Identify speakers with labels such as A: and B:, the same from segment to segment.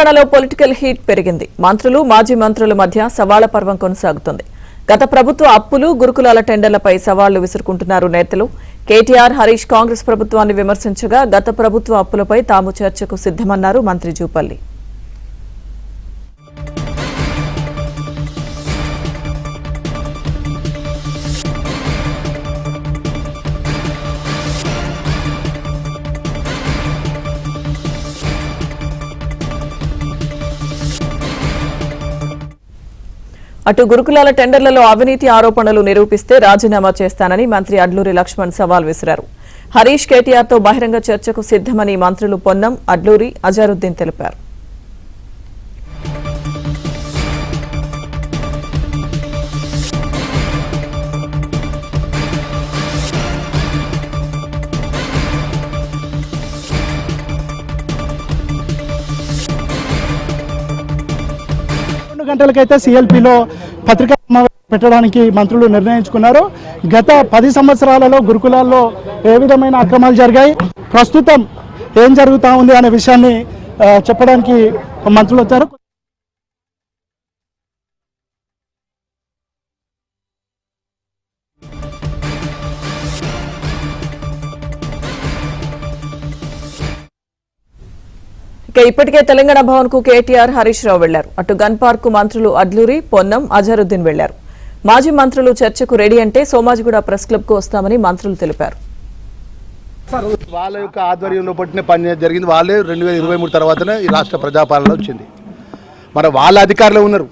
A: తెలంగాణలో political heat పెరిగింది. మంత్రులు మాజీ మంత్రుల మధ్య సవాళ్ల పర్వం కొనసాగుతుంది. గత ప్రభుత్వ అప్పులు గురుకులాల టెండర్లపై సవాళ్లు విసురుకుంటున్నారు నేతలు. కేటీఆర్, హరీష్ కాంగ్రెస్ ప్రభుత్వాన్ని విమర్శించగా గత ప్రభుత్వ అప్పులపై తాము చర్చకు సిద్దమన్నారు మంత్రి జూపల్లి. అటు గురుకులాల టెండర్లలో అవినీతి ఆరోపణలు నిరూపిస్తే రాజీనామా చేస్తానని మంత్రి అడ్లూరి లక్ష్మణ్ సవాల్ విసిరారు. హరీష్, కేటీఆర్తో బహిరంగ చర్చకు సిద్దమని మంత్రులు పొన్నం, అడ్లూరి, అజారుద్దీన్ తెలిపారు.
B: గంటలకైతే సిఎల్పిలో పత్రికా పెట్టడానికి మంత్రులు నిర్ణయించుకున్నారు. గత 10 సంవత్సరాలలో గురుకులాల్లో ఏ విధమైన అక్రమాలు జరిగాయి, ప్రస్తుతం ఏం జరుగుతూ ఉంది అనే విషయాన్ని చెప్పడానికి మంత్రులు వచ్చారు.
A: ఇప్పటికే తెలంగాణ భవన్ కు కేటీఆర్, హరీష్ రావు వెళ్లారు. అటు గన్ పార్క్ కు మంత్రులు అడ్లూరి, పొన్నం, అజారుద్దీన్ వెళ్లారు. మాజీ మంత్రులు చర్చకు రెడీ అంటే సోమాజిగూడ ప్రెస్ క్లబ్ కు వస్తామని మంత్రులు తెలిపారు.
C: వాళ్ళ యొక్క ఆధ్వర్యంలో పట్టిన పని జరిగింది. వాళ్ళే 2023 తర్వాతనే ఈ రాష్ట్ర ప్రజాపాలన వచ్చింది. మరి వాళ్ళ అధికారులు ఉన్నారు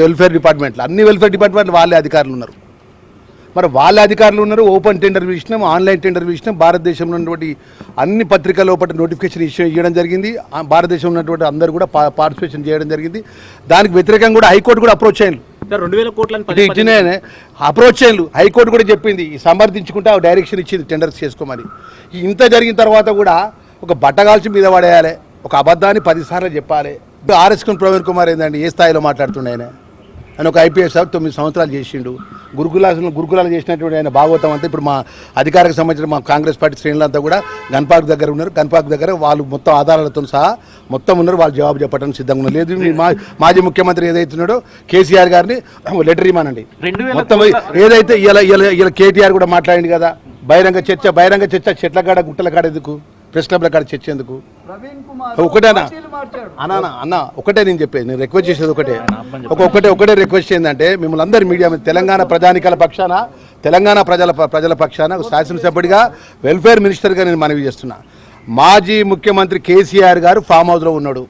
C: వెల్ఫేర్ డిపార్ట్మెంట్లో, అన్ని వెల్ఫేర్ డిపార్ట్మెంట్లు వాళ్ళే అధికారులు ఉన్నారు. మరి వాళ్ళ అధికారులు ఉన్నారు. ఓపెన్ టెండర్ విషయం, ఆన్లైన్ టెండర్ విషయం, భారతదేశంలో ఉన్నటువంటి అన్ని పత్రికల లోపల నోటిఫికేషన్ ఇష్యూ ఇవ్వడం జరిగింది. భారతదేశంలో ఉన్నటువంటి అందరూ కూడా పార్టిసిపేషన్ చేయడం జరిగింది. దానికి వ్యతిరేకంగా కూడా హైకోర్టు కూడా అప్రోచ్ అయ్యారు.
D: 2000 కోట్ల
C: అప్రోచ్ అయ్యారు. హైకోర్టు కూడా చెప్పింది, సమర్థించుకుంటే ఆ డైరెక్షన్ ఇచ్చింది టెండర్స్ చేసుకోమని. ఇంత జరిగిన తర్వాత కూడా ఒక బట్టగాల్చి మీద పడేయాలి, ఒక అబద్ధాన్ని 10 సార్లు చెప్పాలి. ఆర్ఎస్ ప్రవీణ్ కుమార్ ఏంటండి ఏ స్థాయిలో మాట్లాడుతుండే ఆయన ఒక ఐపీఎస్ 9 సంవత్సరాలు చేసిండు. గురుకులాలు చేసినటువంటి ఆయన భాగవతం అంతా ఇప్పుడు మా అధికారికి సంబంధించిన మా కాంగ్రెస్ పార్టీ శ్రేణులంతా కూడా గన్ పార్క్ దగ్గర ఉన్నారు. గన్ పార్క్ దగ్గర వాళ్ళు మొత్తం ఆధారాలతో సహా మొత్తం ఉన్నారు. వాళ్ళు జవాబు చెప్పడానికి సిద్ధంగా ఉన్నారు. లేదు మాజీ ముఖ్యమంత్రి ఏదైతున్నాడో కేసీఆర్ గారిని లెటర్ ఇవ్వనండి. మొత్తం ఏదైతే ఇలా కేటీఆర్ కూడా మాట్లాడింది కదా, బహిరంగ చర్చ చెట్ల కాడ గుట్టల కాడ ఎందుకు, ప్రెస్ క్లబ్ల కాడ చర్చ ఎందుకు? ఒకటేనా అన్న ఒకటే నేను చెప్పేది, నేను రిక్వెస్ట్ చేసేది ఒకటే రిక్వెస్ట్ ఏంటంటే మిమ్మల్ని అందరి మీడియా తెలంగాణ ప్రజానికల పక్షాన, తెలంగాణ ప్రజల పక్షాన శాసనసభ్యుడిగా, వెల్ఫేర్ మినిస్టర్గా నేను మనవి చేస్తున్నా. మాజీ ముఖ్యమంత్రి కేసీఆర్ గారు ఫామ్ హౌస్లో ఉన్నాడు.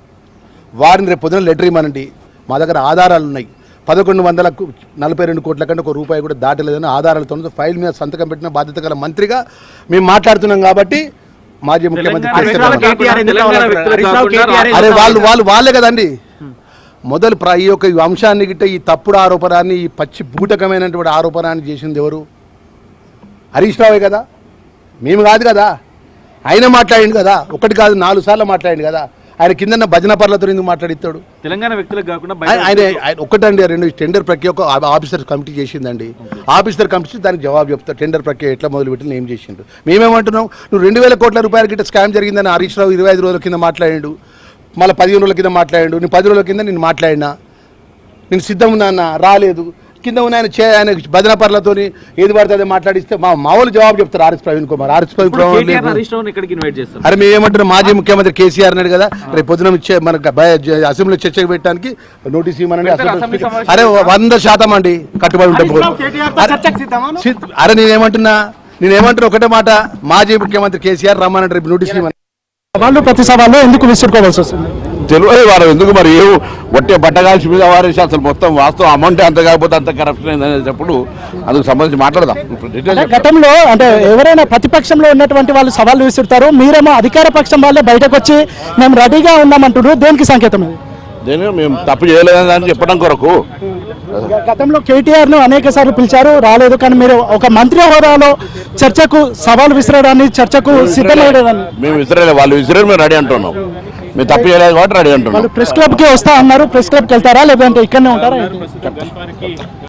C: వారిని రేపు పొద్దున లెటర్ ఇవ్వనండి. మా దగ్గర ఆధారాలు ఉన్నాయి. 1142 కోట్ల కంటే ₹1 కూడా దాటలేదని ఆధారాలతో ఫైల్ మీద సంతకం పెట్టిన బాధ్యత గల మంత్రిగా మేము మాట్లాడుతున్నాం. కాబట్టి మాజీ ముఖ్యమంత్రి అరే వాళ్ళే కదండి మొదలు ఈ యొక్క అంశాన్ని గిట్ట ఈ తప్పుడు ఆరోపణాన్ని, ఈ పచ్చి బూటకమైనటువంటి ఆరోపణాన్ని చేసింది ఎవరు? హరీష్ రావే కదా, మేము కాదు కదా. ఆయన మాట్లాడింది కదా, ఒకటి కాదు 4 సార్లు మాట్లాడింది కదా. ఆయన కింద భజన పర్లతో ఎందుకు మాట్లాడిస్తాడు?
D: తెలంగాణ వ్యక్తులకు కాకుండా
C: ఆయన ఒకటండి 2 టెండర్ ప్రక్రియ ఒక ఆఫీసర్ కమిటీ చేసిందండి. ఆఫీసర్ కమిటీ దానికి జవాబు చెప్తారు. టెండర్ ప్రక్రియ ఎట్లా మొదలుపెట్టి ఏం చేసిండు. మేమేమంటున్నాం, నువ్వు 2000 కోట్ల రూపాయల గిట్ట స్కామ్ జరిగిందని హరీష్ రావు 25 రోజుల కింద మాట్లాడాడు, మళ్ళీ 15 రోజుల కింద మాట్లాడాడు. నేను 10 రోజుల కింద నేను మాట్లాడినా, నేను సిద్ధం ఉన్నా అన్న, రాలేదు. కింద ఉన్న ఆయన భజన పర్లతో ఏది పడితే అదే మాట్లాడిస్తే మా వాళ్ళు జవాబు చెప్తారు. ఆర్ఎస్ ప్రవీణ్ కుమార్ అరే మేము ఏమంటున్నాం, మాజీ ముఖ్యమంత్రి కేసీఆర్ అన్నాడు కదా, రేపు పొద్దున మనకు అసెంబ్లీలో చర్చకు పెట్టడానికి నోటీస్ ఇవ్వమనండి. అరే 100% అండి కట్టుబడి ఉంటాం. అరే నేనేమంటున్నా ఒకటే మాట, మాజీ ముఖ్యమంత్రి కేసీఆర్ రమ్మనండి రేపు నోటీస్ ఇవ్వమని.
B: వాళ్ళు ప్రతి సభలో ఎందుకు విసురుకోవాల్సి వస్తుంది?
E: తెలియదు వారు ఎందుకు మరి ఒట్టే బట్టగాల్చి మీద వారేసి అసలు మొత్తం వాస్తవం అమౌంట్ అంత కాకపోతే అంత కరప్షన్ అయిందనేటప్పుడు అందుకు సంబంధించి మాట్లాడదాం.
B: గతంలో అంటే ఎవరైనా ప్రతిపక్షంలో ఉన్నటువంటి వాళ్ళు సవాళ్ళు విసురుతారు, మీరేమో అధికార పక్షం వాళ్ళే బయటకు వచ్చి మేము రెడీగా ఉన్నామంటున్నారు. దేనికి సంకేతం ఇది?
E: దేని మేము తప్పు చేయలేదని చెప్పడం కొరకు.
B: గతంలో కేటీఆర్ ను అనేక సార్లు పిలిచారు, రాలేదు. కానీ మీరు ఒక మంత్రి హోదాలో చర్చకు సవాల్ విసిరడాన్ని, చర్చకు సిద్ధమయ్యేదాన్ని
E: మేము విసిరేది, వాళ్ళు విసిరేది మేము రెడీ అంటున్నాం. మేము తప్పు చేయలేదు కాబట్టి రెడీ అంటున్నాం.
B: ప్రెస్ క్లబ్కి వస్తా అన్నారు, ప్రెస్ క్లబ్కి వెళ్తారా లేదంటే ఇక్కడనే ఉంటారా?